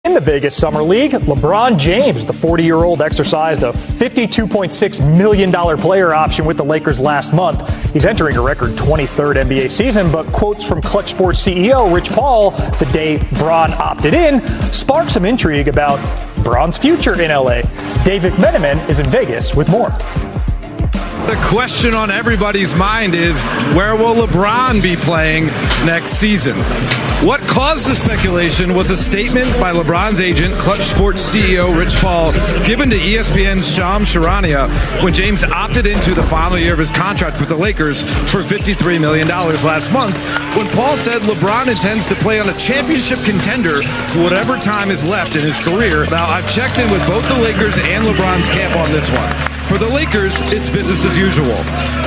In the Vegas Summer League, LeBron James, the 40-year-old, exercised a $52.6 million player option with the Lakers last month. He's entering a record 23rd NBA season, but quotes from Clutch Sports CEO Rich Paul the day Bron opted in sparked some intrigue about Bron's future in LA. Dave McMenamin is in Vegas with more. The question on everybody's mind is, where will LeBron be playing next season? What caused the speculation was a statement by LeBron's agent, Clutch Sports CEO Rich Paul, given to ESPN's Shannon when James opted into the final year of his contract with the Lakers for $53 million last month, when Paul said LeBron intends to play on a championship contender for whatever time is left in his career. Now, I've checked in with both the Lakers and LeBron's camp on this one. For the Lakers, it's business as usual.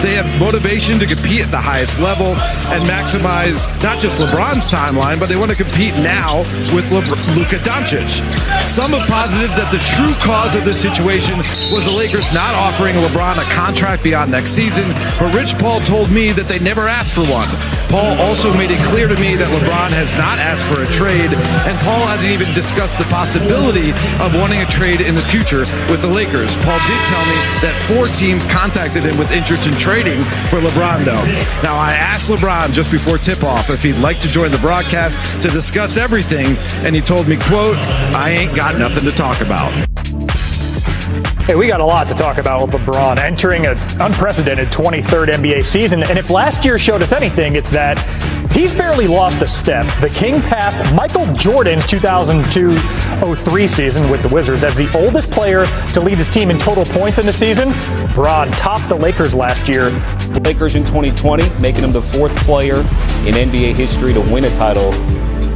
They have motivation to compete at the highest level and maximize not just LeBron's timeline, but they want to compete now with Luka Doncic. Some have posited that the true cause of this situation was the Lakers not offering LeBron a contract beyond next season, but Rich Paul told me that they never asked for one. Paul also made it clear to me that LeBron has not asked for a trade, and Paul hasn't even discussed the possibility of wanting a trade in the future with the Lakers. Paul did tell me that 4 teams contacted him with interest in trading for LeBron, though. Now, I asked LeBron just before tip-off if he'd like to join the broadcast to discuss everything, and he told me, quote, "I ain't got nothing to talk about." Hey, we got a lot to talk about with LeBron entering an unprecedented 23rd NBA season. And if last year showed us anything, it's that he's barely lost a step. The King passed Michael Jordan's 2002-03 season with the Wizards as the oldest player to lead his team in total points in the season. LeBron topped the Lakers last year. The Lakers in 2020, making him the 4th player in NBA history to win a title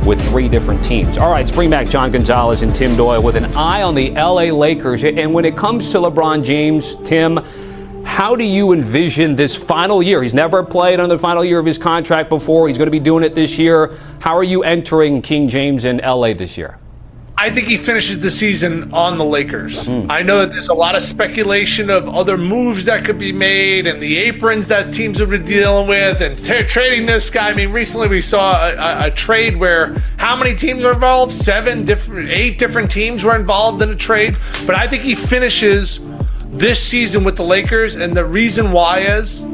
with 3 different teams. All right, let's bring back John Gonzalez and Tim Doyle with an eye on the LA Lakers. And when it comes to LeBron James, Tim, how do you envision this final year? He's never played on the final year of his contract before. He's going to be doing it this year. How are you entering King James in LA this year? I think he finishes the season on the Lakers. I know that there's a lot of speculation of other moves that could be made and the aprons that teams have been dealing with and trading this guy. I mean, recently we saw a trade where how many teams were involved? 8 different teams were involved in a trade. But I think he finishes this season with the Lakers, and the reason why is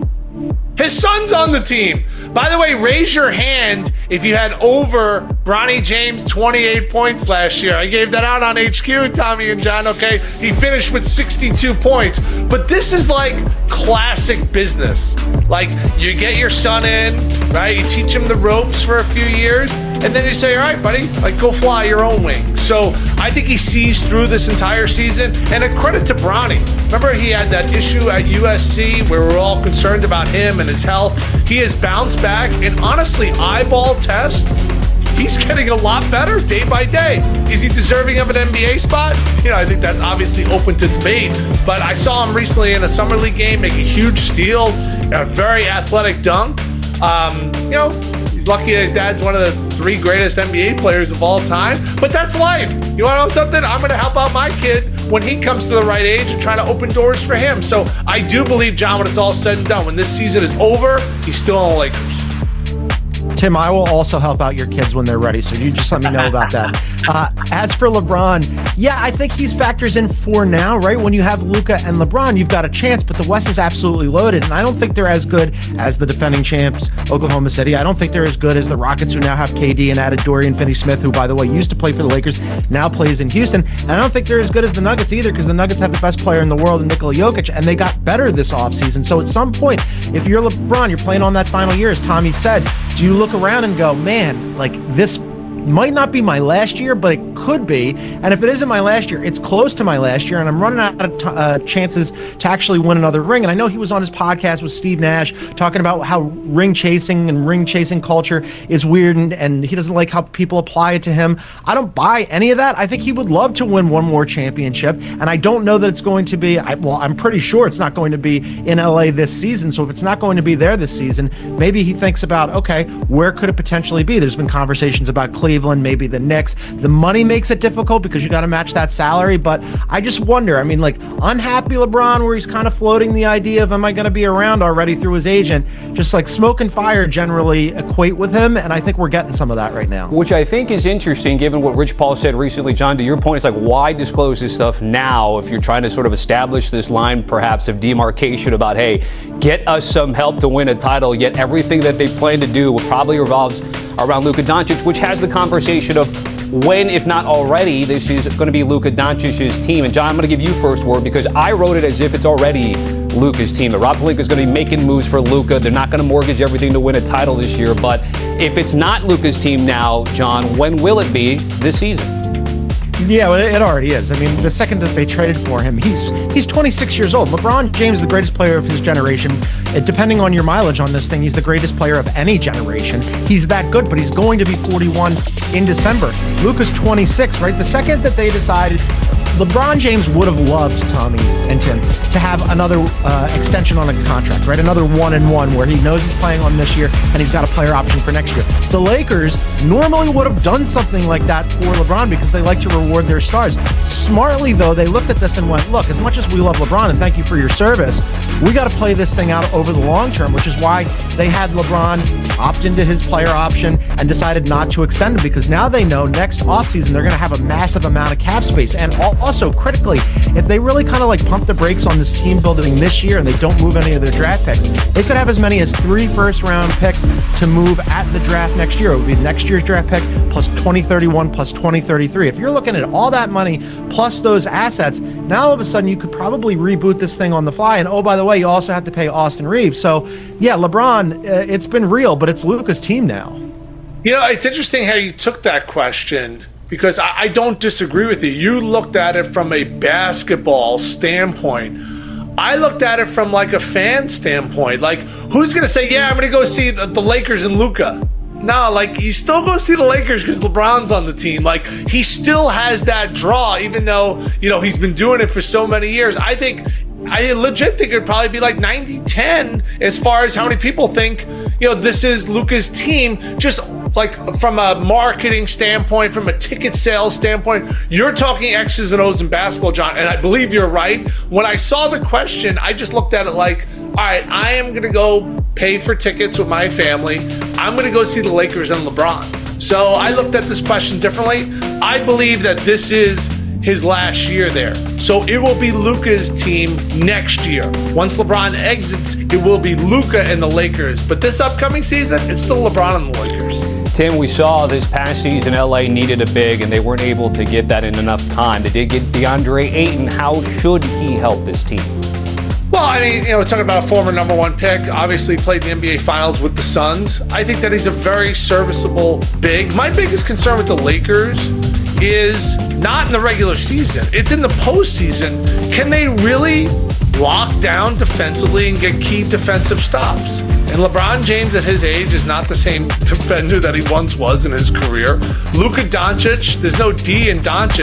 his son's on the team. By the way, raise your hand if you had over Bronny James 28 points last year. I gave that out on HQ, Tommy and John, okay? He finished with 62 points. But this is like classic business. Like, you get your son in, right? You teach him the ropes for a few years, and then you say, all right, buddy, like, go fly your own wing. So I think he sees through this entire season, and a credit to Bronny. Remember, he had that issue at USC where we're all concerned about him and his health. He has bounced back, and honestly, eyeball test, he's getting a lot better day by day. Is he deserving of an NBA spot? You know, I think that's obviously open to debate, but I saw him recently in a summer league game make a huge steal, a very athletic dunk. You know, he's lucky that his dad's one of the 3 greatest NBA players of all time, but that's life. You want to know something? I'm going to help out my kid when he comes to the right age and try to open doors for him. So I do believe, John, when it's all said and done, when this season is over, he's still on the Lakers. Tim, I will also help out your kids when they're ready, so you just let me know about that. As for LeBron, yeah, I think he's factors in for now, right? When you have Luka and LeBron, you've got a chance, but the West is absolutely loaded, and I don't think they're as good as the defending champs, Oklahoma City. I don't think they're as good as the Rockets, who now have KD and added Dorian Finney-Smith, who, by the way, used to play for the Lakers, now plays in Houston. And I don't think they're as good as the Nuggets either, because the Nuggets have the best player in the world, Nikola Jokic, and they got better this offseason. So at some point, if you're LeBron, you're playing on that final year, as Tommy said, do you look around and go, man, like, this might not be my last year, but it could be. And if it isn't my last year, it's close to my last year, and I'm running out of chances to actually win another ring. And I know he was on his podcast with Steve Nash talking about how ring chasing and ring chasing culture is weird, and he doesn't like how people apply it to him. I don't buy any of that. I think he would love to win one more championship, and I don't know that it's going to be, I'm pretty sure it's not going to be in LA this season. So if it's not going to be there this season, maybe he thinks about, okay, where could it potentially be? There's been conversations about Cleveland Cleveland, maybe the Knicks. The money makes it difficult because you got to match that salary. But I just wonder, I mean, like, unhappy LeBron, where he's kind of floating the idea of, am I going to be around already through his agent? Just like smoke and fire generally equate with him. And I think we're getting some of that right now. Which I think is interesting, given what Rich Paul said recently. John, to your point, it's like, why disclose this stuff now if you're trying to sort of establish this line, perhaps, of demarcation about, hey, get us some help to win a title, yet everything that they plan to do probably revolves around Luka Doncic, which has the conversation of when, if not already, this is going to be Luka Doncic's team. And John, I'm going to give you first word because I wrote it as if it's already Luka's team. The Rob Pelinka is going to be making moves for Luka. They're not going to mortgage everything to win a title this year. But if it's not Luka's team now, John, when will it be this season? Yeah, well, it already is. I mean, the second that they traded for him, he's 26 years old. LeBron James, the greatest player of his generation. Depending on your mileage on this thing, he's the greatest player of any generation. He's that good, but he's going to be 41 in December. Luka's 26, right? The second that they decided, LeBron James would have loved, Tommy and Tim, to have another extension on a contract, right? Another 1-and-1 where he knows he's playing on this year and he's got a player option for next year. The Lakers normally would have done something like that for LeBron because they like to reward their stars. Smartly, though, they looked at this and went, look, as much as we love LeBron and thank you for your service, we got to play this thing out over the long term, which is why they had LeBron opt into his player option and decided not to extend him, because now they know next offseason they're going to have a massive amount of cap space. And also, critically, if they really kind of like pump the brakes on this team building this year and they don't move any of their draft picks, they could have as many as 3 first-round picks to move at the draft next year. It would be next year's draft pick plus 2031 plus 2033. If you're looking at all that money plus those assets, now all of a sudden you could probably reboot this thing on the fly. And oh, by the way, you also have to pay Austin Reeves. So yeah, LeBron, it's been real, but it's Luka's team now. You know, it's interesting how you took that question, because I don't disagree with you. You looked at it from a basketball standpoint. I looked at it from like a fan standpoint. Like, who's going to say, yeah, I'm going to go see the Lakers and Luka? No, like, you still go see the Lakers because LeBron's on the team. Like, he still has that draw, even though, you know, he's been doing it for so many years. I legit think it'd probably be like 90-10 as far as how many people think, you know, this is Luka's team. Just like from a marketing standpoint, from a ticket sales standpoint, you're talking X's and O's in basketball, John, and I believe you're right. When I saw the question, I just looked at it like, all right, I am going to go pay for tickets with my family. I'm going to go see the Lakers and LeBron. So I looked at this question differently. I believe that this is his last year there. So it will be Luka's team next year. Once LeBron exits, it will be Luka and the Lakers. But this upcoming season, it's still LeBron and the Lakers. Tim, we saw this past season LA needed a big, and they weren't able to get that in enough time. They did get DeAndre Ayton. How should he help this team? Well, I mean, you know, we're talking about a former number 1 pick, obviously played the NBA Finals with the Suns. I think that he's a very serviceable big. My biggest concern with the Lakers is not in the regular season. It's in the postseason. Can they really lock down defensively and get key defensive stops? And LeBron James at his age is not the same defender that he once was in his career. Luka Doncic, there's no D in Doncic.